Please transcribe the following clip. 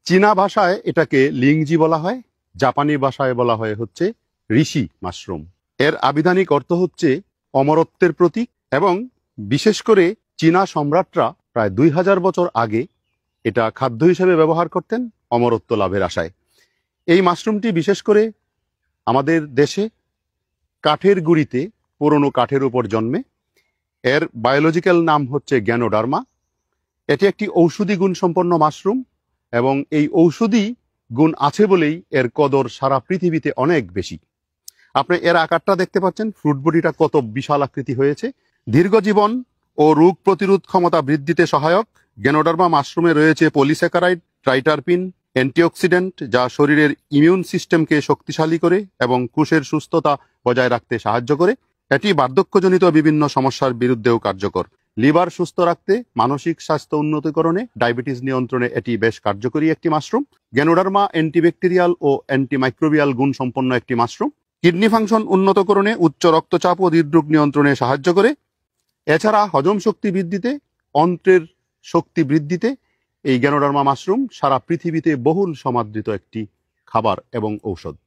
চীনা ভাষায় এটাকে লিংজি বলা হয়, জাপানি ভাষায় বলা হয় হচ্ছে ঋষি মাশরুম। এর আবিধানিক অর্থ হচ্ছে অমরত্বের প্রতীক, এবং বিশেষ করে চীনা সম্রাটরা প্রায় 2000 বছর আগে এটা খাদ্য হিসেবে ব্যবহার করতেন অমরত্ব লাভের আশায়। এই মাশরুমটি বিশেষ করে আমাদের দেশে কাঠের গুঁড়িতে, পুরনো কাঠের উপর জন্মে। এর বায়োলজিক্যাল নাম হচ্ছে গ্যানোডার্মা। এটি একটি ঔষধি গুণ সম্পন্ন মাশরুম, এবং এই ঔষধি গুণ আছে বলেই এর কদর সারা পৃথিবীতে অনেক বেশি। আপনি এর আকারটা দেখতে পাচ্ছেন, ফ্রুট বডিটা কত বিশাল আকৃতি হয়েছে। দীর্ঘ জীবন ও রোগ প্রতিরোধ ক্ষমতা বৃদ্ধিতে সহায়ক গ্যানোডার্মা মাশরুমে রয়েছে পলিস্যাকারাইড, ট্রাইটারপিন, অ্যান্টিঅক্সিডেন্ট, যা শরীরের ইমিউন সিস্টেমকে শক্তিশালী করে এবং কোষের সুস্থতা বজায় রাখতে সাহায্য করে। এটি বার্ধক্যজনিত বিভিন্ন সমস্যার বিরুদ্ধেও কার্যকর। লিভার সুস্থ রাখতে, মানসিক স্বাস্থ্য উন্নতিকরণে, ডায়াবেটিস নিয়ন্ত্রণে এটি বেশ কার্যকরী একটি মাশরুম। গ্যানোডার্মা অ্যান্টিব্যাকটেরিয়াল ও অ্যান্টিমাইক্রোবিয়াল গুণ সম্পন্ন একটি মাশরুম। কিডনি ফাংশন উন্নতকরণে, উচ্চ রক্তচাপ ও হৃদরোগ নিয়ন্ত্রণে সাহায্য করে। এছাড়া হজম শক্তি বৃদ্ধিতে, অন্ত্রের শক্তি বৃদ্ধিতে এই গ্যানোডার্মা মাশরুম সারা পৃথিবীতে বহুল সমাদৃত একটি খাবার এবং ঔষধ।